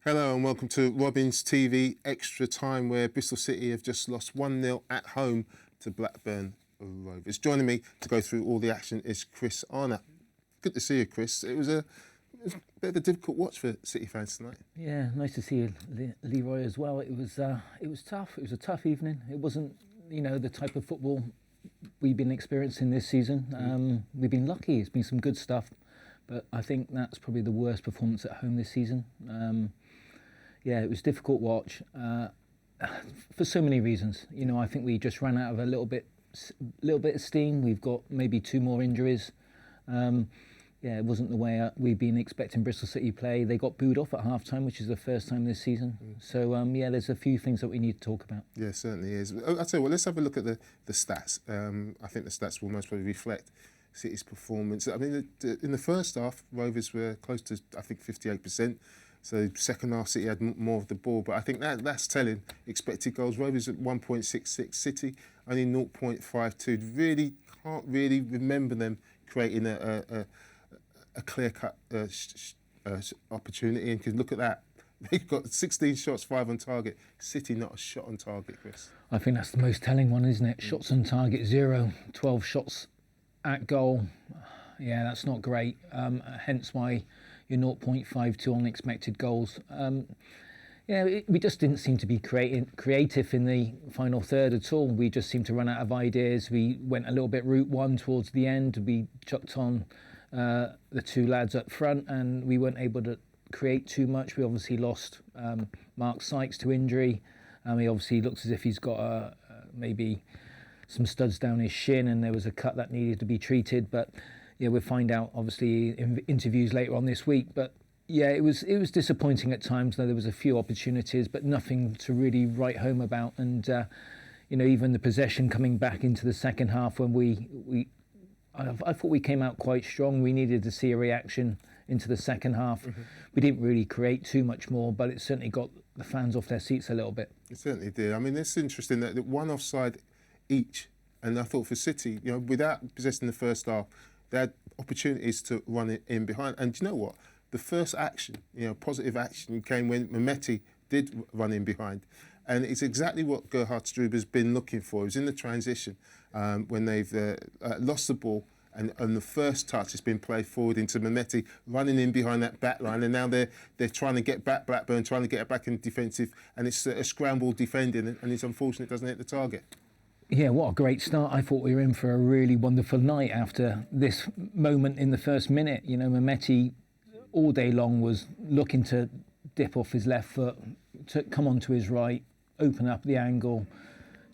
Hello and welcome to Robin's TV Extra Time, where Bristol City have just lost 1-0 at home to Blackburn Rovers. Joining me to go through all the action is Chris Arnott. Good to see you, Chris. It was a bit of a difficult watch for City fans tonight. Yeah, nice to see you, Leroy, as well. It was tough. It was a tough evening. It wasn't, the type of football we've been experiencing this season. We've been lucky. It's been some good stuff, but I think that's probably the worst performance at home this season. Yeah, it was a difficult watch for so many reasons. I think we just ran out of a little bit of steam. We've got maybe 2 more injuries. Yeah, it wasn't the way we've been expecting Bristol City play. They got booed off at half-time, which is the first time this season. So, yeah, there's a few things that we need to talk about. Yeah, certainly is. I'll tell you what, let's have a look at the stats. I think the stats will most probably reflect City's performance. I mean, in the first half, Rovers were close to, I think, 58%. So second half, City had more of the ball, but I think that's telling. Expected goals, Rovers at 1.66, City only 0.52. Really can't really remember them creating a clear-cut opportunity. And because look at that, they've got 16 shots, 5 on target. City not a shot on target, Chris. I think that's the most telling one, isn't it? Shots on target 0, 12 shots at goal. Yeah, that's not great. Hence why your 0.52 on expected goals. We just didn't seem to be creative in the final third at all. We just seemed to run out of ideas. We went a little bit route one towards the end. We chucked on the 2 lads up front, and we weren't able to create too much. We obviously lost Mark Sykes to injury. He obviously looks as if he's got maybe some studs down his shin, and there was a cut that needed to be treated. But yeah, we'll find out obviously in interviews later on this week. But yeah, it was disappointing at times. There was a few opportunities, but nothing to really write home about. And even the possession coming back into the second half, when I thought we came out quite strong. We needed to see a reaction into the second half. We didn't really create too much more, but it certainly got the fans off their seats a little bit. It certainly did. I mean, it's interesting that one offside each, and I thought for City, without possessing the first half, they had opportunities to run it in behind. And do you know what? The first action, positive action, came when Mehmeti did run in behind. And it's exactly what Gerhard Struber's been looking for. It was in the transition when they've lost the ball, and the first touch has been played forward into Mehmeti, running in behind that back line. And now they're trying to get back Blackburn, trying to get it back in defensive, and it's a scramble defending, and it's unfortunate it doesn't hit the target. Yeah, what a great start. I thought we were in for a really wonderful night after this moment in the first minute. Mehmeti all day long was looking to dip off his left foot, to come onto his right, open up the angle,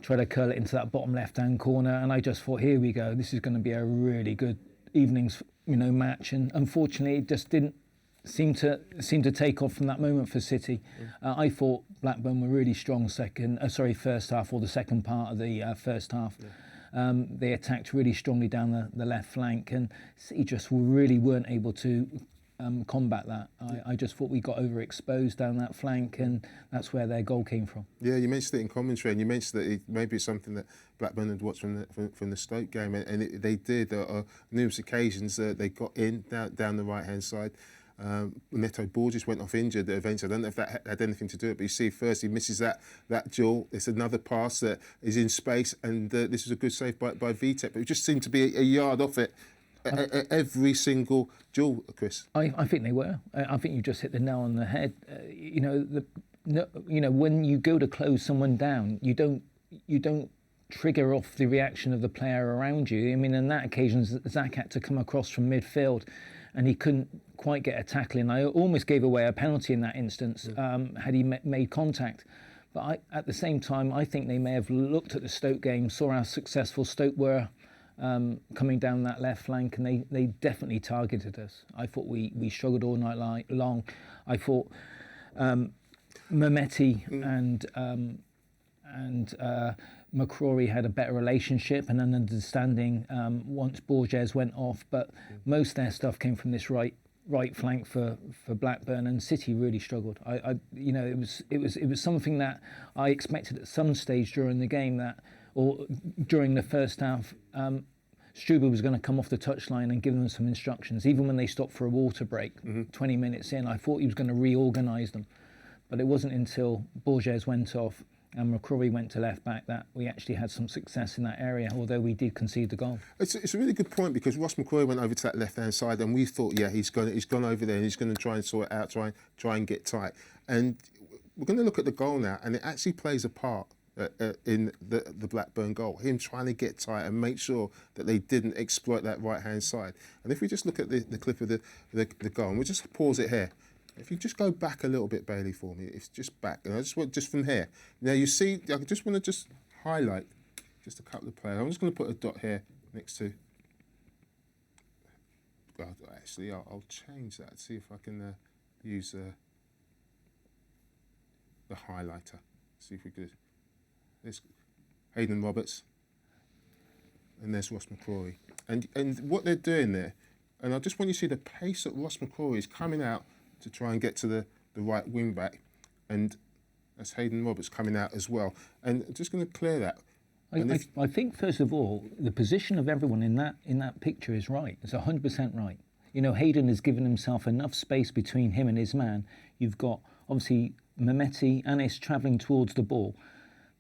try to curl it into that bottom left-hand corner. And I just thought, here we go. This is going to be a really good evening's, match. And unfortunately, it just didn't seem to take off from that moment for City. I thought Blackburn were really strong first half, or the second part of the first half. They attacked really strongly down the left flank, and City just really weren't able to combat that. I just thought we got overexposed down that flank, and that's where their goal came from. Yeah, you mentioned it in commentary, and you mentioned that maybe it's something that Blackburn had watched from the Stoke game, and they did on numerous occasions. They got in down the right-hand side. Neto Borges went off injured eventually. I don't know if that had anything to do with it, but you see first he misses that duel. It's another pass that is in space, and this was a good save by Vitek, but it just seemed to be a yard off it every single duel, Chris. I think they were. I think you just hit the nail on the head. When you go to close someone down, you don't trigger off the reaction of the player around you. I mean, on that occasion, Zach had to come across from midfield, and he couldn't quite get a tackle in. I almost gave away a penalty in that instance had he made contact. But at the same time, I think they may have looked at the Stoke game, saw how successful Stoke were coming down that left flank, and they definitely targeted us. I thought we struggled all night long. I thought Mehmeti and McCrory had a better relationship and an understanding once Borges went off, but most of their stuff came from this right flank for Blackburn, and City really struggled. It was something that I expected at some stage during the game, or during the first half. Struber was going to come off the touchline and give them some instructions. Even when they stopped for a water break, 20 minutes in, I thought he was going to reorganise them. But it wasn't until Borges went off and McCrory went to left back that we actually had some success in that area, although we did concede the goal. It's a really good point, because Ross McCrory went over to that left-hand side, and we thought, yeah, he's gone over there and he's going to try and sort it out, try and get tight. And we're going to look at the goal now, and it actually plays a part in the Blackburn goal. Him trying to get tight and make sure that they didn't exploit that right-hand side. And if we just look at the clip of the goal, and we'll just pause it here. If you just go back a little bit, Bailey, for me, it's just back, and I just want just from here. Now you see, I just want to just highlight just a couple of players. I'm just going to put a dot here next to. Well, actually, I'll change that. See if I can use the highlighter. See if we could. There's Hayden Roberts, and there's Ross McCrory, and what they're doing there, and I just want you to see the pace that Ross McCrory is coming out to try and get to the right wing back, and that's Hayden Roberts coming out as well. And I'm just going to clear that. I think first of all, the position of everyone in that picture is right. It's 100% right. You know, Hayden has given himself enough space between him and his man. You've got obviously Mehmeti, Anis travelling towards the ball,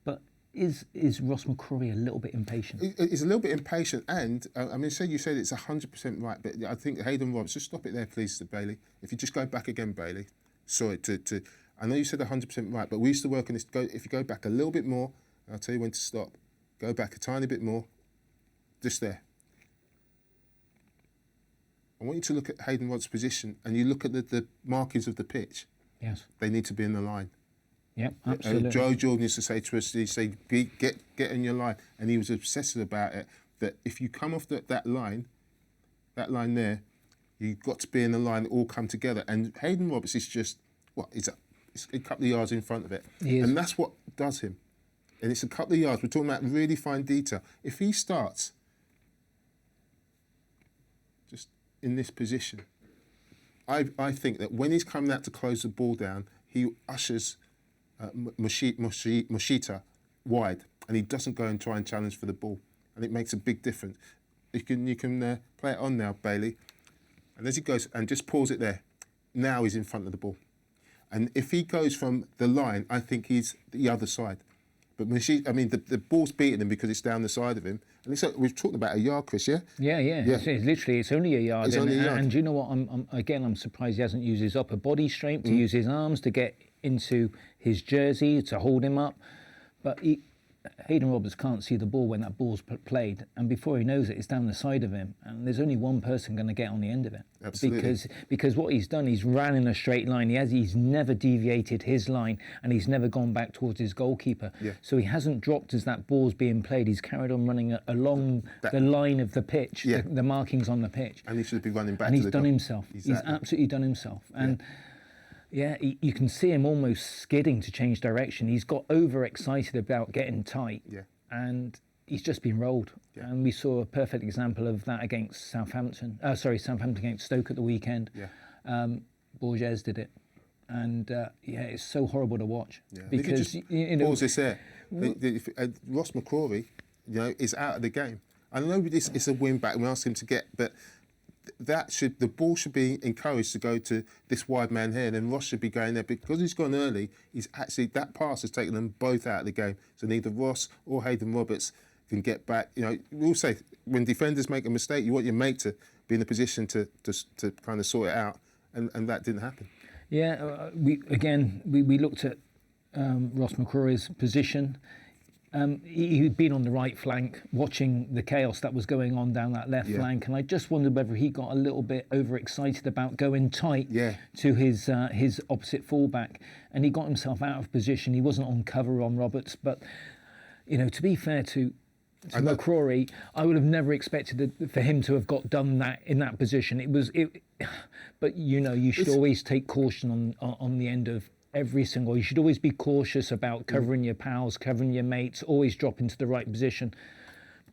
but is Ross McCrory a little bit impatient? He's a little bit impatient, and I mean, you said it's 100% right, but I think Hayden Roberts, just stop it there, please, Bailey. If you just go back again, Bailey. Sorry to I know you said 100% right, but we used to work on this. If you go back a little bit more, I'll tell you when to stop. Go back a tiny bit more, just there. I want you to look at Hayden Roberts' position, and you look at the markings of the pitch. Yes. They need to be in the line. Yeah, absolutely. Joe Jordan used to say to us, he'd say, get in your line. And he was obsessive about it, that if you come off that line there, you've got to be in the line, all come together. And Hayden Roberts is just, it's a couple of yards in front of it. And that's what does him. And it's a couple of yards. We're talking about really fine detail. If he starts just in this position, I think that when he's coming out to close the ball down, he ushers Moshita wide, and he doesn't go and try and challenge for the ball, and it makes a big difference. You can play it on now, Bailey, and as he goes, and just pause it there. Now he's in front of the ball, and if he goes from the line, I think he's the other side. But the ball's beating him because it's down the side of him, and it's like, we've talked about a yard, Chris, yeah? Yeah. It's only a yard. It's only a yard. And you know what? I'm surprised he hasn't used his upper body strength to use his arms to get into his jersey to hold him up. But Hayden Roberts can't see the ball when that ball's played, and before he knows it, it's down the side of him, and there's only one person going to get on the end of it. Absolutely. Because what he's done, he's ran in a straight line. He's never deviated his line, and he's never gone back towards his goalkeeper. Yeah. So he hasn't dropped as that ball's being played. He's carried on running along the line of the pitch, the markings on the pitch. And he should be running back. And he's done himself. Exactly. He's absolutely done himself. And you can see him almost skidding to change direction. He's got overexcited about getting tight. Yeah. And he's just been rolled. Yeah. And we saw a perfect example of that against Southampton. Southampton against Stoke at the weekend. Yeah. Borges did it. And it's so horrible to watch. Yeah. Because pause this there. Ross McCrory, is out of the game. I know it's a win back, and we asked him to get, but the ball should be encouraged to go to this wide man here, and then Ross should be going there, because he's gone early. He's actually, that pass has taken them both out of the game. So neither Ross or Hayden Roberts can get back. We'll say when defenders make a mistake, you want your mate to be in a position to kind of sort it out, and that didn't happen. Yeah, we looked at Ross McCrory's position. He'd been on the right flank watching the chaos that was going on down that left flank, and I just wondered whether he got a little bit overexcited about going tight to his opposite fullback, and he got himself out of position. He wasn't on cover on Roberts, but to be fair to McCrory, I would have never expected for him to have got done that in that position. But you should always take caution on the end of every single. You should always be cautious about covering your pals, covering your mates, always drop into the right position.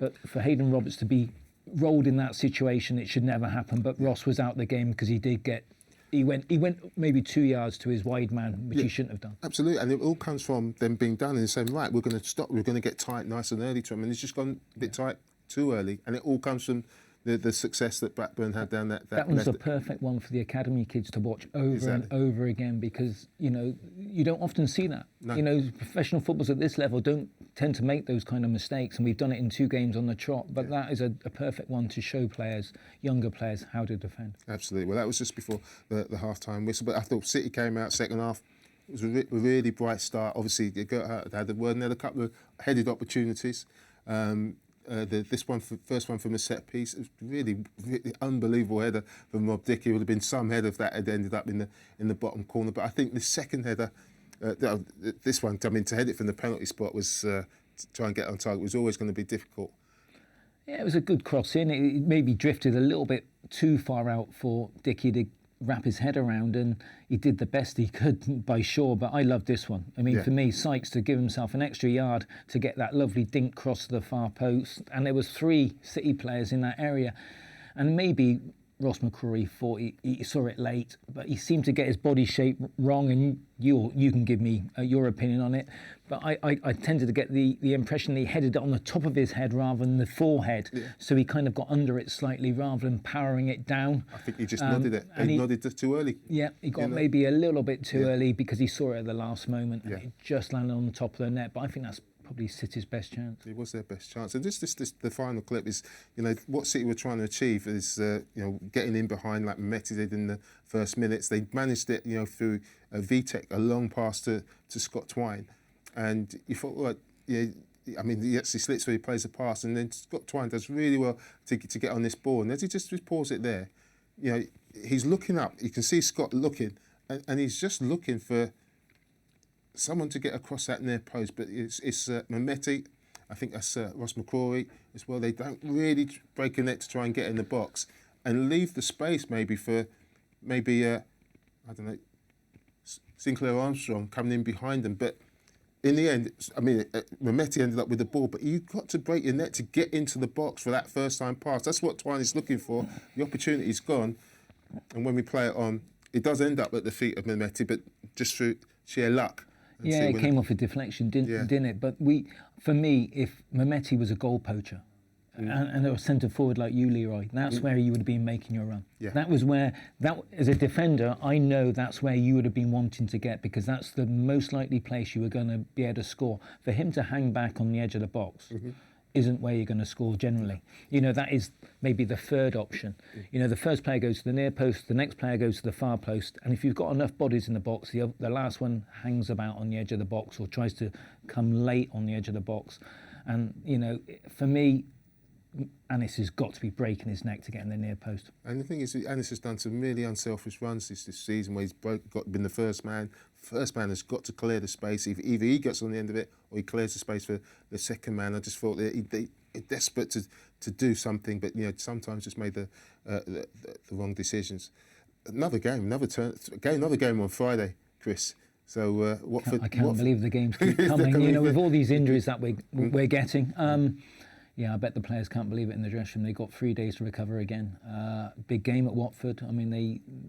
But for Hayden Roberts to be rolled in that situation, it should never happen. But Ross was out the game because he went maybe 2 yards to his wide man, which he shouldn't have done. Absolutely, and it all comes from them being done and saying, right, we're going to stop, we're going to get tight nice and early to him, and it's just gone a bit tight too early, and it all comes from the success that Blackburn had down that was the perfect one for the academy kids to watch over and over again, because you don't often see that. No. Professional footballers at this level don't tend to make those kind of mistakes, and we've done it in 2 games on the trot. But that is a perfect one to show players, younger players, how to defend. Absolutely. Well, that was just before the half-time whistle, but I thought City came out second half. It was a really bright start. Obviously, they had the word and had a couple of headed opportunities. First one from a set piece, it was really unbelievable header from Rob Dickie. It would have been some header if that had ended up in the bottom corner. But I think the second header, this one, I mean, to head it from the penalty spot was to try and get on target was always going to be difficult. Yeah, it was a good cross in. It maybe drifted a little bit too far out for Dickie to wrap his head around, and he did the best he could by Shaw. But I love this one. I mean, for me, Sykes to give himself an extra yard to get that lovely dink cross to the far post, and there was 3 City players in that area, and maybe Ross McCrory thought he saw it late, but he seemed to get his body shape wrong, and you can give me your opinion on it. But I tended to get the impression that he headed it on the top of his head rather than the forehead, so he kind of got under it slightly rather than powering it down. I think he just nodded it. He nodded too early. Yeah, he got maybe a little bit too early because he saw it at the last moment, and it just landed on the top of the net. But I think that's probably City's best chance. It was their best chance. And just the final clip is, what City were trying to achieve is, getting in behind like Mehmeti did in the first minutes. They managed it, through Vitek, a long pass to Scott Twine. And you thought, well, I mean, he actually slits where he plays the pass, and then Scott Twine does really well to get on this ball. And as he just paused it there, he's looking up. You can see Scott looking, and he's just looking for someone to get across that near post. But it's Mehmeti, I think that's Ross McCrory as well. They don't really break a net to try and get in the box and leave the space maybe for I don't know, Sinclair Armstrong coming in behind them. But in the end, I mean, Mehmeti ended up with the ball, but you've got to break your net to get into the box for that first-time pass. That's what Twine is looking for. The opportunity's gone, and when we play it on, it does end up at the feet of Mehmeti, but just through sheer luck. Yeah, it came off a deflection, didn't it? But for me, if Mehmeti was a goal poacher, and a centre forward like you, Leroy, that's where you would have been making your run. Yeah. That was where, as a defender, I know that's where you would have been wanting to get, because that's the most likely place you were going to be able to score. For him to hang back on the edge of the box isn't where you're going to score generally. That is maybe the third option. The first player goes to the near post, the next player goes to the far post, and if you've got enough bodies in the box, the last one hangs about on the edge of the box or tries to come late on the edge of the box. And, for me, Anis has got to be breaking his neck to get in the near post. And the thing is, Anis has done some really unselfish runs this season where he's been the first man. First man has got to clear the space. Either he gets on the end of it or he clears the space for the second man. I just thought that he's desperate to do something, but sometimes just made the wrong decisions. Another game on Friday, Chris. So Watford. I can't believe the games keep coming. With all these injuries that we're getting. Yeah, I bet the players can't believe it in the dressing room. They got 3 days to recover again. Big game at Watford. I mean,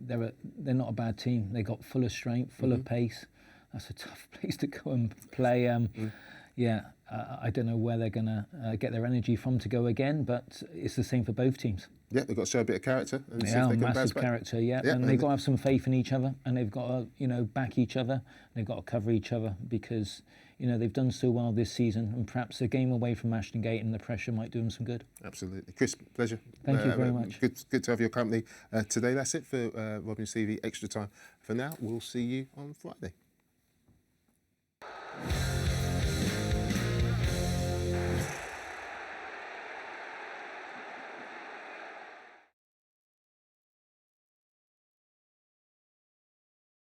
they're not a bad team. They got full of strength, full of pace. That's a tough place to go and play. I don't know where they're going to get their energy from to go again, but it's the same for both teams. Yeah, they've got to show a bit of character. And see if they can massive character, and they've got to have some faith in each other, and they've got to, back each other. They've got to cover each other because, they've done so well this season, and perhaps a game away from Ashton Gate and the pressure might do them some good. Absolutely. Chris, pleasure. Thank you very much. Good to have your company today. That's it for Robin CV Extra Time. For now, we'll see you on Friday.